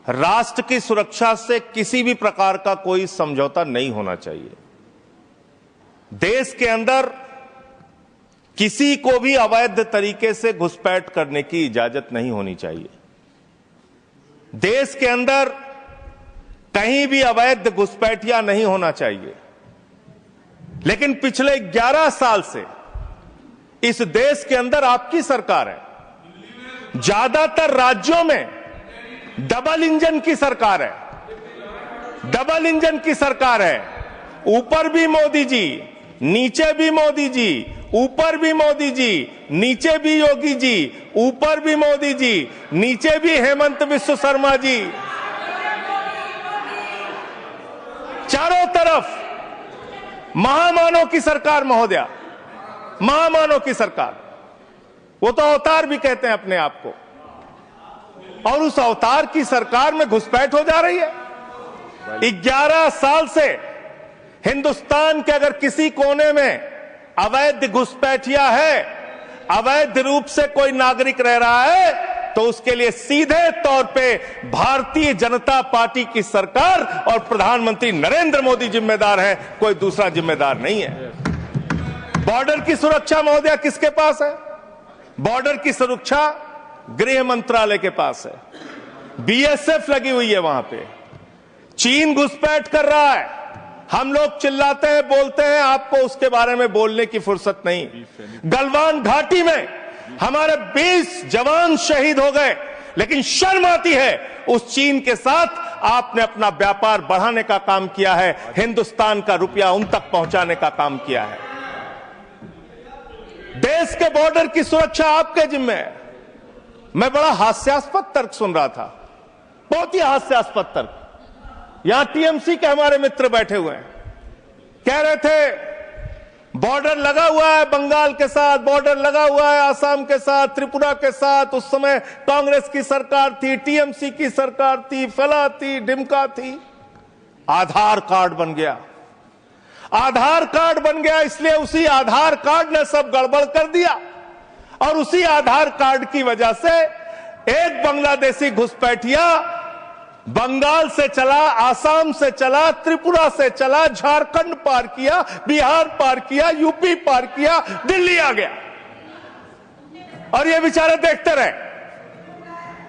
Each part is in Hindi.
राष्ट्र की सुरक्षा से किसी भी प्रकार का कोई समझौता नहीं होना चाहिए। देश के अंदर किसी को भी अवैध तरीके से घुसपैठ करने की इजाजत नहीं होनी चाहिए। देश के अंदर कहीं भी अवैध घुसपैठिया नहीं होना चाहिए। लेकिन पिछले 11 साल से इस देश के अंदर आपकी सरकार है। ज्यादातर राज्यों में डबल इंजन की सरकार है, डबल इंजन की सरकार है। ऊपर भी मोदी जी, नीचे भी मोदी जी, ऊपर भी मोदी जी, नीचे भी योगी जी, ऊपर भी मोदी जी, नीचे भी हेमंत बिस्व शर्मा जी। चारों तरफ महामानव की सरकार महोदया, महामानव की सरकार। वो तो अवतार भी कहते हैं अपने आप को, और उस अवतार की सरकार में घुसपैठ हो जा रही है। 11 साल से हिंदुस्तान के अगर किसी कोने में अवैध घुसपैठिया है, अवैध रूप से कोई नागरिक रह रहा है, तो उसके लिए सीधे तौर पे भारतीय जनता पार्टी की सरकार और प्रधानमंत्री नरेंद्र मोदी जिम्मेदार है, कोई दूसरा जिम्मेदार नहीं है। बॉर्डर की सुरक्षा महोदया किसके पास है? बॉर्डर की सुरक्षा गृह मंत्रालय के पास है। बीएसएफ लगी हुई है वहां पे। चीन घुसपैठ कर रहा है, हम लोग चिल्लाते हैं, बोलते हैं, आपको उसके बारे में बोलने की फुर्सत नहीं। गलवान घाटी में हमारे 20 जवान शहीद हो गए, लेकिन शर्म आती है उस चीन के साथ आपने अपना व्यापार बढ़ाने का काम किया है, हिंदुस्तान का रुपया उन तक पहुंचाने का काम किया है। देश के बॉर्डर की सुरक्षा आपके जिम्मे है। मैं बड़ा हास्यास्पद तर्क सुन रहा था, बहुत ही हास्यास्पद तर्क। यहां टीएमसी के हमारे मित्र बैठे हुए हैं, कह रहे थे बॉर्डर लगा हुआ है बंगाल के साथ, बॉर्डर लगा हुआ है आसाम के साथ, त्रिपुरा के साथ। उस समय कांग्रेस की सरकार थी, टीएमसी की सरकार थी, फला थी, ढिमका थी। आधार कार्ड बन गया, आधार कार्ड बन गया, इसलिए उसी आधार कार्ड ने सब गड़बड़ कर दिया। और उसी आधार कार्ड की वजह से एक बांग्लादेशी घुसपैठिया बंगाल से चला, आसाम से चला, त्रिपुरा से चला, झारखंड पार किया, बिहार पार किया, यूपी पार किया, दिल्ली आ गया। और ये बेचारे देखते रहे,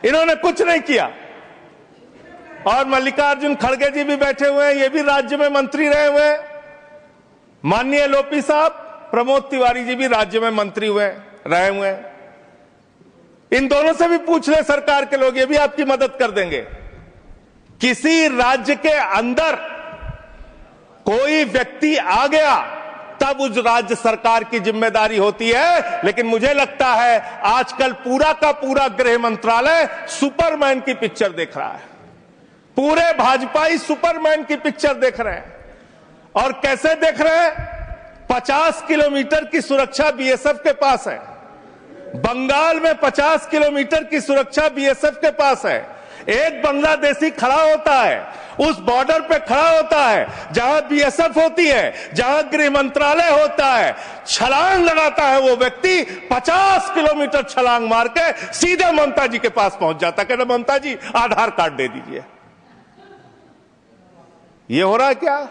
इन्होंने कुछ नहीं किया। और मल्लिकार्जुन खड़गे जी भी बैठे हुए हैं, ये भी राज्य में मंत्री रहे हुए हैं। माननीय लोपी साहब, प्रमोद तिवारी जी भी राज्य में मंत्री रहे हुए हैं। इन दोनों से भी पूछ ले सरकार के लोग, ये भी आपकी मदद कर देंगे। किसी राज्य के अंदर कोई व्यक्ति आ गया तब उस राज्य सरकार की जिम्मेदारी होती है। लेकिन मुझे लगता है आजकल पूरा का पूरा गृह मंत्रालय सुपरमैन की पिक्चर देख रहा है। पूरे भाजपाई सुपरमैन की पिक्चर देख रहे हैं। और कैसे देख रहे हैं? 50 किलोमीटर की सुरक्षा बीएसएफ के पास है। बंगाल में 50 किलोमीटर की सुरक्षा बीएसएफ के पास है। एक बांग्लादेशी खड़ा होता है, उस बॉर्डर पे खड़ा होता है जहां बीएसएफ होती है, जहां गृह मंत्रालय होता है, छलांग लगाता है वो व्यक्ति, 50 किलोमीटर छलांग मार के सीधे ममता जी के पास पहुंच जाता है। कहते ममता जी आधार कार्ड दे दीजिए। ये हो रहा है क्या?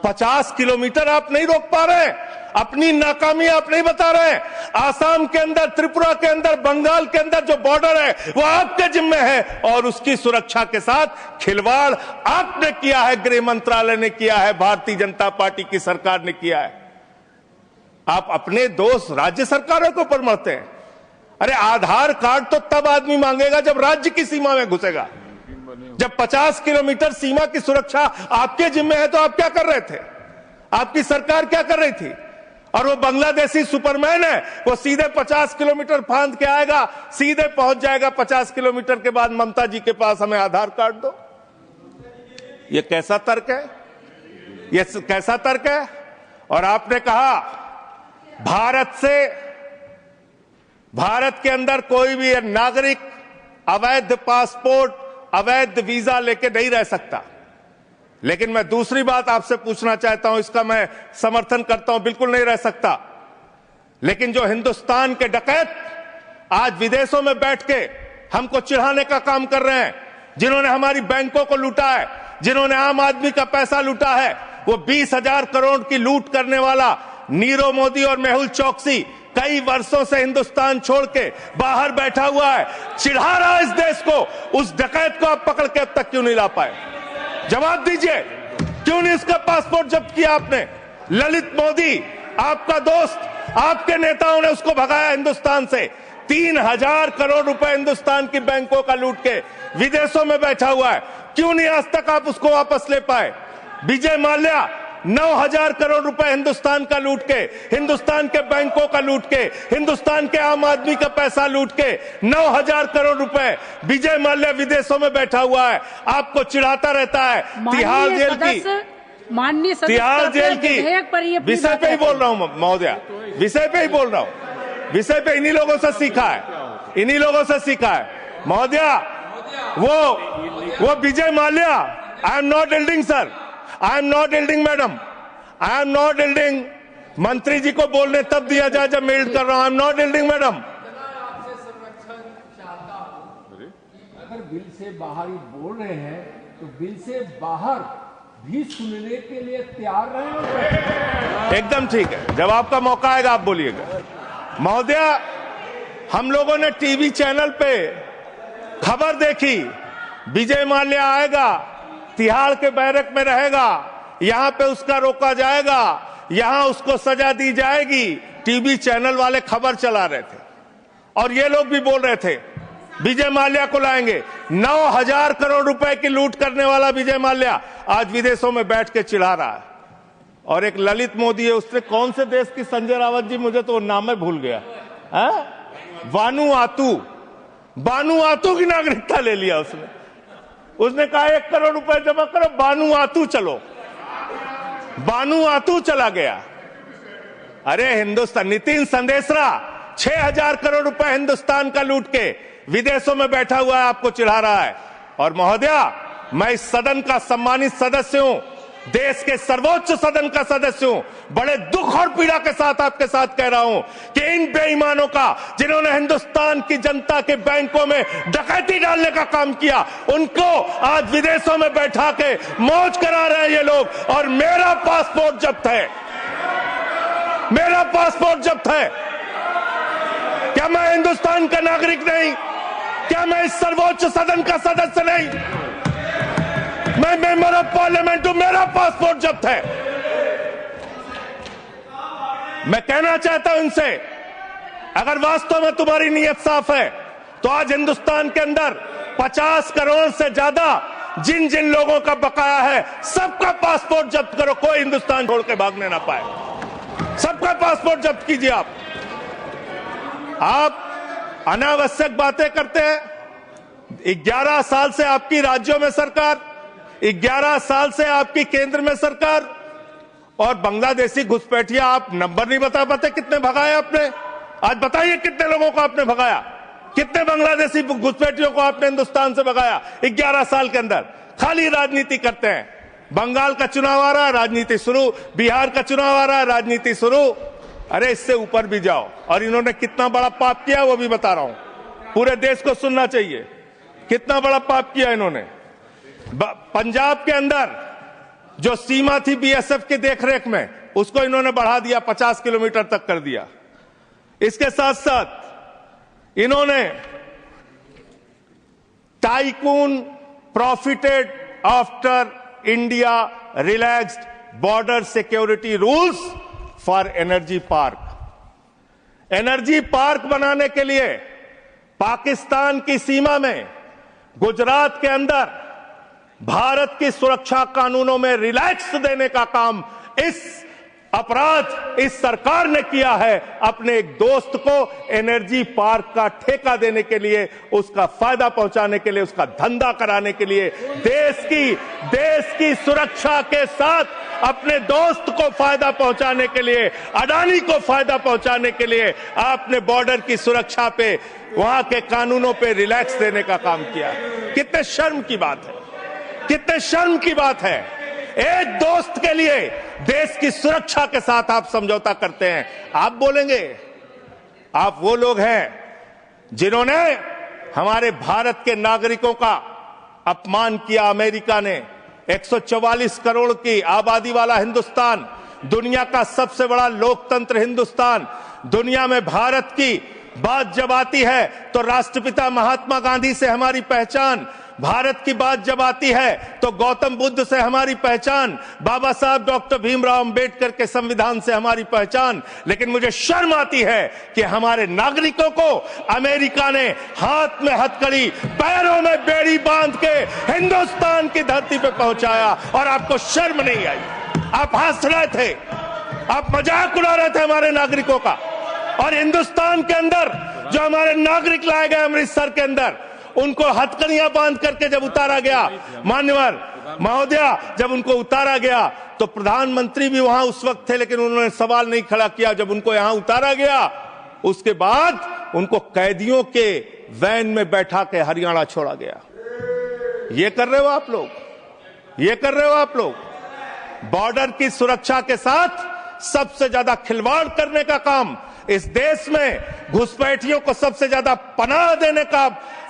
50 किलोमीटर आप नहीं रोक पा रहे हैं, अपनी नाकामी आप नहीं बता रहे हैं। आसाम के अंदर, त्रिपुरा के अंदर, बंगाल के अंदर जो बॉर्डर है वो आपके जिम्मे है, और उसकी सुरक्षा के साथ खिलवाड़ आपने किया है, गृह मंत्रालय ने किया है, भारतीय जनता पार्टी की सरकार ने किया है। आप अपने दोस्त राज्य सरकारों के ऊपर मरते हैं। अरे आधार कार्ड तो तब आदमी मांगेगा जब राज्य की सीमा में घुसेगा। जब 50 किलोमीटर सीमा की सुरक्षा आपके जिम्मे है तो आप क्या कर रहे थे? आपकी सरकार क्या कर रही थी? और वो बांग्लादेशी सुपरमैन है, वो सीधे 50 किलोमीटर फांद के आएगा, सीधे पहुंच जाएगा 50 किलोमीटर के बाद ममता जी के पास, हमें आधार कार्ड दो। ये कैसा तर्क है? ये कैसा तर्क है? और आपने कहा भारत के अंदर कोई भी नागरिक अवैध पासपोर्ट, अवैध वीजा लेके नहीं रह सकता। लेकिन मैं दूसरी बात आपसे पूछना चाहता हूं, इसका मैं समर्थन करता हूं, बिल्कुल नहीं रह सकता। लेकिन जो हिंदुस्तान के डकैत आज विदेशों में बैठ के हमको चिढ़ाने का काम कर रहे हैं, जिन्होंने हमारी बैंकों को लूटा है, जिन्होंने आम आदमी का पैसा लूटा है, वो 20,000 करोड़ की लूट करने वाला नीरव मोदी और मेहुल चौकसी कई वर्षों से हिंदुस्तान छोड़ के बाहर बैठा हुआ है, चिढ़ा रहा है इस देश को। उस डकैत को आप पकड़ के अब तक क्यों नहीं ला पाए? जवाब दीजिए, क्यों नहीं इसका पासपोर्ट जब्त किया आपने? ललित मोदी आपका दोस्त, आपके नेताओं ने उसको भगाया हिंदुस्तान से। 3,000 करोड़ रुपए हिंदुस्तान की बैंकों का लूट के विदेशों में बैठा हुआ है, क्यों नहीं आज तक आप उसको वापस ले पाए? विजय माल्या 9,000 करोड़ रुपए हिंदुस्तान का लूट के, हिंदुस्तान के बैंकों का लूट के, हिंदुस्तान के आम आदमी का पैसा लूट के 9,000 करोड़ रुपए विजय माल्या विदेशों में बैठा हुआ है, आपको चिढ़ाता रहता है। तिहाड़ जेल की तिहाड़ जेल की विषय पे ही बोल रहा हूं महोदया, विषय पे ही बोल रहा हूं, विषय पे इन्हीं लोगों से सीखा है, इन्हीं लोगों से सीखा है महोदया। वो Vijay Mallya, I am not eluding sir, I am not eluding madam, I am not eluding. मंत्री जी को बोलने तब दिया जाए जब मैं एल्ड कर रहा हूं। आई एम नॉट एल्डिंग मैडम। अगर बिल से बाहर ही बोल रहे हैं तो बिल से बाहर भी सुनने के लिए तैयार रहे। एकदम ठीक है, जब आपका मौका आएगा आप बोलिएगा। महोदया, हम लोगों ने टीवी चैनल पे खबर देखी, विजय माल्या आएगा, तिहाड़ के बैरक में रहेगा, यहां पे उसका रोका जाएगा, यहां उसको सजा दी जाएगी। टीवी चैनल वाले खबर चला रहे थे और ये लोग भी बोल रहे थे विजय माल्या को लाएंगे। 9,000 करोड़ रुपए की लूट करने वाला विजय माल्या आज विदेशों में बैठ के चिढ़ा रहा है। और एक ललित मोदी है, उसने कौन से देश की, संजय रावत जी, मुझे तो नाम में भूल गया, बानुआतू की नागरिकता ले लिया उसने। उसने कहा 1 करोड़ रुपए जमा करो, बानुआतू चलो, बानुआतू चला गया। अरे हिंदुस्तान, नितिन संदेशरा 6,000 करोड़ रुपए हिंदुस्तान का लूट के विदेशों में बैठा हुआ है, आपको चिढ़ा रहा है। और महोदया, मैं इस सदन का सम्मानित सदस्य हूं, देश के सर्वोच्च सदन का सदस्य हूं, बड़े दुख और पीड़ा के साथ आपके साथ कह रहा हूं कि इन बेईमानों का, जिन्होंने हिंदुस्तान की जनता के बैंकों में डकैती डालने का काम किया, उनको आज विदेशों में बैठा के मौज करा रहे हैं ये लोग। और मेरा पासपोर्ट जब्त है, मेरा पासपोर्ट जब्त है। क्या मैं हिंदुस्तान का नागरिक नहीं? क्या मैं इस सर्वोच्च सदन का सदस्य नहीं? मैं मेंबर ऑफ पार्लियामेंट हूं, मेरा पासपोर्ट जब्त है। मैं कहना चाहता हूं इनसे, अगर वास्तव में तुम्हारी नीयत साफ है तो आज हिंदुस्तान के अंदर 50 करोड़ से ज्यादा जिन जिन लोगों का बकाया है, सबका पासपोर्ट जब्त करो, कोई हिंदुस्तान छोड़ के भागने ना पाए। सबका पासपोर्ट जब्त कीजिए। आप अनावश्यक बातें करते हैं। 11 साल से आपकी राज्यों में सरकार, 11 साल से आपकी केंद्र में सरकार, और बांग्लादेशी घुसपैठिया आप नंबर नहीं बता पाते कितने भगाए आपने। आज बताइए कितने लोगों को आपने भगाया, कितने बांग्लादेशी घुसपैठियों को आपने हिंदुस्तान से भगाया 11 साल के अंदर। खाली राजनीति करते हैं। बंगाल का चुनाव आ रहा है, राजनीति शुरू, बिहार का चुनाव आ रहा है, राजनीति शुरू। अरे इससे ऊपर भी जाओ। और इन्होंने कितना बड़ा पाप किया वो भी बता रहा हूं, पूरे देश को सुनना चाहिए कितना बड़ा पाप किया इन्होंने। पंजाब के अंदर जो सीमा थी बीएसएफ की देखरेख में, उसको इन्होंने बढ़ा दिया, 50 किलोमीटर तक कर दिया। इसके साथ साथ इन्होंने tycoon profited after India relaxed border security rules for energy park. Energy park बनाने के लिए पाकिस्तान की सीमा में, गुजरात के अंदर भारत की सुरक्षा कानूनों में रिलैक्स देने का काम इस अपराध इस सरकार ने किया है। अपने एक दोस्त को एनर्जी पार्क का ठेका देने के लिए, उसका फायदा पहुंचाने के लिए, उसका धंधा कराने के लिए, देश की सुरक्षा के साथ अपने दोस्त को फायदा पहुंचाने के लिए, अडानी को फायदा पहुंचाने के लिए आपने बॉर्डर की सुरक्षा पे, वहां के कानूनों पे रिलैक्स देने का काम किया। कितने शर्म की बात है, कितने शर्म की बात है। एक दोस्त के लिए देश की सुरक्षा के साथ आप समझौता करते हैं। आप बोलेंगे आप वो लोग हैं जिन्होंने हमारे भारत के नागरिकों का अपमान किया अमेरिका ने। 144 करोड़ की आबादी वाला हिंदुस्तान, दुनिया का सबसे बड़ा लोकतंत्र हिंदुस्तान, दुनिया में भारत की बात जब आती है तो राष्ट्रपिता महात्मा गांधी से हमारी पहचान, भारत की बात जब आती है तो गौतम बुद्ध से हमारी पहचान, बाबा साहब डॉक्टर भीमराव अंबेडकर के संविधान से हमारी पहचान। लेकिन मुझे शर्म आती है कि हमारे नागरिकों को अमेरिका ने हाथ में हथकड़ी, पैरों में बेड़ी बांध के हिंदुस्तान की धरती पे पहुंचाया और आपको शर्म नहीं आई। आप हंस रहे थे, आप मजाक उड़ा रहे थे हमारे नागरिकों का। और हिंदुस्तान के अंदर जो हमारे नागरिक लाए गए अमृतसर के अंदर, उनको हथकड़ियां बांध करके जब उतारा गया, मान्यवर महोदया, जब उनको उतारा गया तो प्रधानमंत्री भी वहां उस वक्त थे, लेकिन उन्होंने सवाल नहीं खड़ा किया। जब उनको यहां उतारा गया उसके बाद उनको कैदियों के वैन में बैठा के हरियाणा छोड़ा गया। ये कर रहे हो आप लोग, ये कर रहे हो आप लोग। बॉर्डर की सुरक्षा के साथ सबसे ज्यादा खिलवाड़ करने का काम इस देश में, घुसपैठियों को सबसे ज्यादा पनाह देने का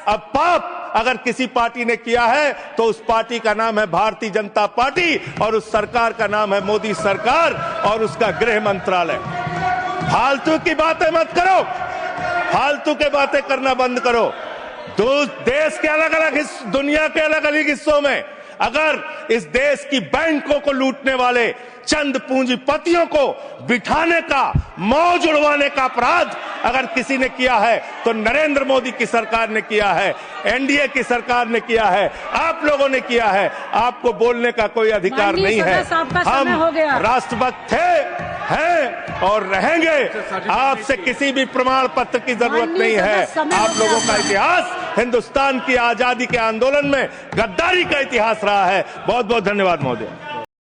अब पाप अगर किसी पार्टी ने किया है तो उस पार्टी का नाम है भारतीय जनता पार्टी और उस सरकार का नाम है मोदी सरकार और उसका गृह मंत्रालय। फालतू की बातें मत करो, फालतू के बातें करना बंद करो। देश के अलग अलग दुनिया के अलग अलग हिस्सों में अगर इस देश की बैंकों को लूटने वाले चंद पूंजीपतियों को बिठाने का, मौज उड़वाने का अपराध अगर किसी ने किया है तो नरेंद्र मोदी की सरकार ने किया है, एनडीए की सरकार ने किया है, आप लोगों ने किया है। आपको बोलने का कोई अधिकार नहीं है। हम राष्ट्रभक्त थे, हैं और रहेंगे। आपसे किसी भी प्रमाण पत्र की जरूरत नहीं है। आप लोगों का इतिहास हिंदुस्तान की आजादी के आंदोलन में गद्दारी का इतिहास रहा है। बहुत बहुत धन्यवाद महोदय।